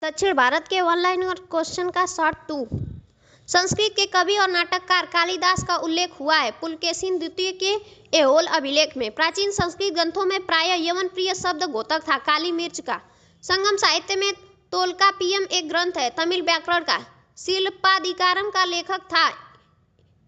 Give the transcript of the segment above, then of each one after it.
दक्षिण भारत के one liner question का शॉर्ट 2। संस्कृत के कवि और नाटककार कालिदास का उल्लेख हुआ है पुलकेशिन द्वितीय के ऐहोल अभिलेख में। प्राचीन संस्कृत ग्रंथों में प्रायः यवन प्रिय शब्द घोतक था। काली मिर्च का संगम साहित्य में तोल्काप्पियम एक ग्रंथ है तमिल व्याकरण का। शिल्पाधिकारम का लेखक था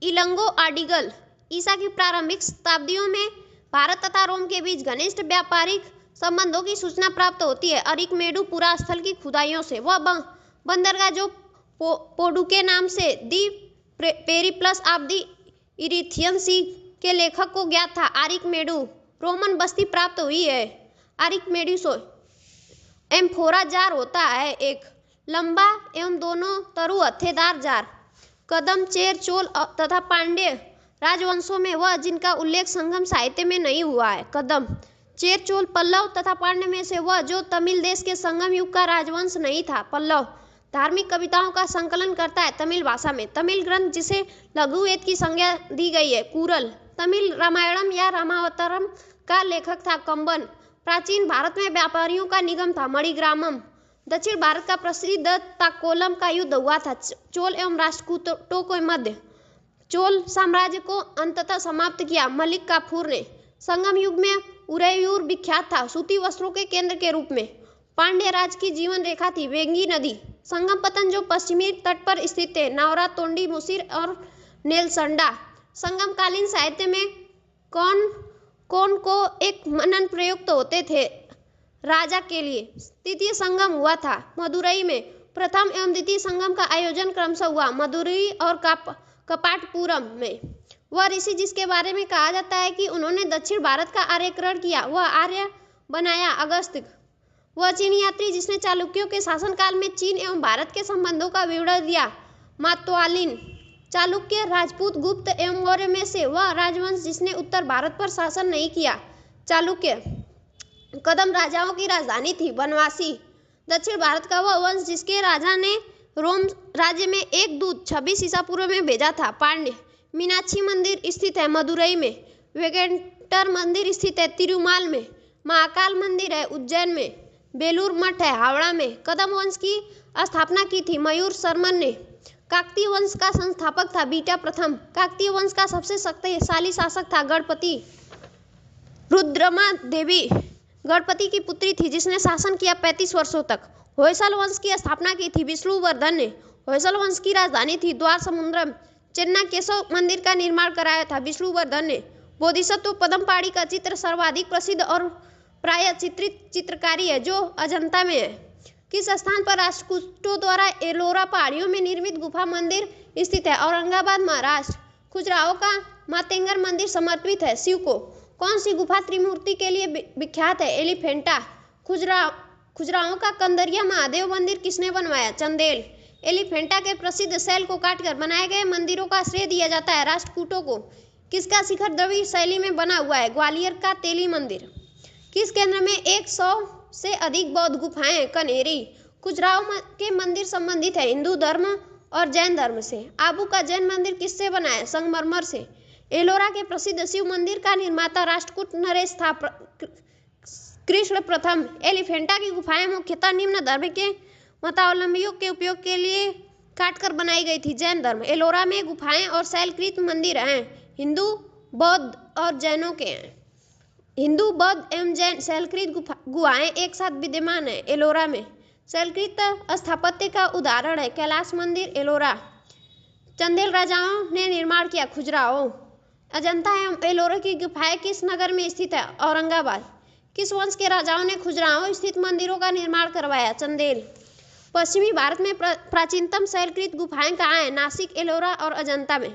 इलंगो अडिगल। ईसा की प्रारंभिक शताब्दियों में भारत तथा रोम के बीच घनिष्ठ व्यापारिक संबंधों की सूचना प्राप्त होती है अरिकमेडु स्थल की खुदाइयों से। वह बंदरगाह जो पोडू के नाम से दी पेरिप्लस ऑफ द इरिथियन सी के लेखक को ज्ञात था। आरिकमेडु रोमन बस्ती प्राप्त हुई है। आरिकमेडु एम्फोरा जार होता है एक लंबा एवं दोनों तरु हत्थेदार जार। कदम चेर चोल तथा पांड्य राजवंशों में वह जिनका उल्लेख संगम साहित्य में नहीं हुआ है। कदम चेर चोल पल्लव तथा पांड्य में से वह जो तमिल देश के संगम युग का राजवंश नहीं था। पल्लव धार्मिक कविताओं का संकलन करता है तमिल भाषा में। तमिल ग्रंथ जिसे लघुवेद की संज्ञा दी गई है। कुरल तमिल रामायणम या रामावतारम का लेखक था कंबन। प्राचीन भारत में व्यापारियों का निगम था मणिग्रामम। दक्षिण भारत का प्रसिद्ध ताकोलम का युद्ध हुआ था चोल एवं राष्ट्रकूटों के मध्य। चोल साम्राज्य को अंततः समाप्त किया मलिक काफूर ने। संगम युग में उरैयूर विख्यात था सूती वस्त्रों के केंद्र के रूप में। पांड्य राज की जीवन रेखा थी वेंगी नदी। संगम पतन जो पश्चिमी तट पर स्थित थे नावरा तोंडी मुसिर और नेलसंडा। संगम कालीन साहित्य में कौन को एक मनन प्रयुक्त होते थे राजा के लिए। द्वितीय संगम हुआ था मदुरई में। प्रथम एवं द्वितीय संगम का आयोजन क्रमशः हुआ मदुरई और कपाटपुरम में। वह ऋषि जिसके बारे में कहा जाता है कि उन्होंने दक्षिण भारत का आर्यकरण किया वह आर्य बनाया अगस्त्य। वह चीनी यात्री जिसने चालुक्यों के शासनकाल में चीन एवं भारत के संबंधों का विवरण दिया मातवालिन। चालुक्य राजपूत गुप्त एवं मौर्य में से वह राजवंश जिसने उत्तर भारत पर शासन नहीं किया। चालुक्य कदम राजाओं की राजधानी थी बनवासी। दक्षिण भारत का वह वंश जिसके राजा ने रोम राज्य में एक दूत 26 ईसा पूर्व में भेजा था। पांड्य मीनाक्षी मंदिर स्थित है मदुरई में। वेंकटेश्वर मंदिर स्थित है तिरुमाल में। महाकाल मंदिर है उज्जैन में। बेलूर मठ है हावड़ा में। कदम वंश की स्थापना की थी मयूर शर्मन ने। काकतीय वंश का संस्थापक था बीटा प्रथम। काकतीय वंश का सबसे शक्तिशाली शासक था गणपति। रुद्रमा देवी गणपति की पुत्री थी जिसने शासन किया 35 वर्षों तक। होयसल वंश की स्थापना की थी विष्णुवर्धन ने। होयसल वंश की राजधानी थी द्वार समुद्रम। चेन्ना केशव मंदिर का निर्माण कराया था विष्णुवर्धन ने। बोधिसत्व पद्मपाणि का चित्र सर्वाधिक प्रसिद्ध और प्रायः चित्रित चित्रकारी है जो अजंता में है। किस स्थान पर राष्ट्रकूटों द्वारा एलोरा पहाड़ियों में निर्मित गुफा मंदिर स्थित है औरंगाबाद महाराष्ट्र। खुजराहो का मातेंगर मंदिर समर्पित है शिव को। कौन सी गुफा त्रिमूर्ति के लिए विख्यात है एलिफेंटा। खुजराहो का कंदरिया महादेव मंदिर किसने बनवाया चंदेल। एलिफेंटा के प्रसिद्ध शैल को काटकर बनाए गए मंदिरों का श्रेय दिया जाता है राष्ट्रकूटों को। किसका शिखर द्रविड़ शैली में बना हुआ है ग्वालियर का तेली मंदिर। किस केंद्र में 100 से अधिक बौद्ध गुफाएं हैं कन्हेरी। खुजराहो के मंदिर संबंधित है हिंदू धर्म और जैन धर्म से। आबू का जैन मंदिर किससे बना है संगमरमर से। एलोरा के प्रसिद्ध शिव मंदिर का निर्माता राष्ट्रकूट नरेश था कृष्ण प्रथम। एलिफेंटा की गुफाएं मुख्यतः निम्न धर्म के मतावलंबियों के उपयोग के लिए काटकर बनाई गई थी जैन धर्म। एलोरा में गुफाएं और शैलकृत मंदिर हैं हिंदू बौद्ध और जैनों के हैं। हिंदू बौद्ध एवं जैन शैलकृत गुफाएं एक साथ विद्यमान है एलोरा में। शैलकृत स्थापत्य का उदाहरण है कैलाश मंदिर एलोरा। चंदेल राजाओं ने निर्माण किया खुजराहो। अजंता एवं एलोरा की गुफाएं किस नगर में स्थित है औरंगाबाद। किस वंश के राजाओं ने खुजराहो स्थित मंदिरों का निर्माण करवाया चंदेल। पश्चिमी भारत में प्राचीनतम शैलकृत गुफाएं कहाँ हैं नासिक एलोरा और अजंता में।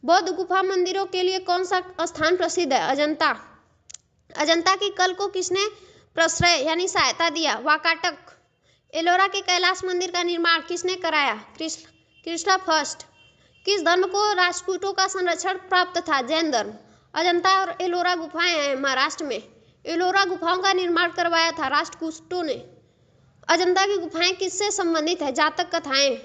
बौद्ध गुफा मंदिरों के लिए कौन सा स्थान प्रसिद्ध है अजंता। अजंता की कल को किसने प्रश्रय यानी सहायता दिया वाकाटक। एलोरा के कैलाश मंदिर का निर्माण किसने कराया कृष्णा फर्स्ट। किस धर्म को राष्ट्रकूटों का संरक्षण प्राप्त था जैन धर्म। अजंता और एलोरा गुफाएं हैं महाराष्ट्र में। एलोरा गुफाओं का निर्माण करवाया था राष्ट्रकूटों ने। अजंता की गुफाएं किससे संबंधित है जातक कथाएं।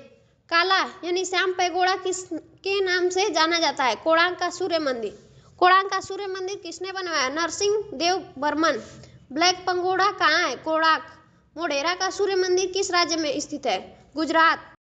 काला यानी श्याम पैगोड़ा किसके नाम से जाना जाता है कोणार्क का सूर्य मंदिर। कोणार्क का सूर्य मंदिर किसने बनवाया नरसिंह देव बर्मन। ब्लैक पंगोड़ा कहाँ है कोणार्क। मोढेरा का सूर्य मंदिर किस राज्य में स्थित है? गुजरात।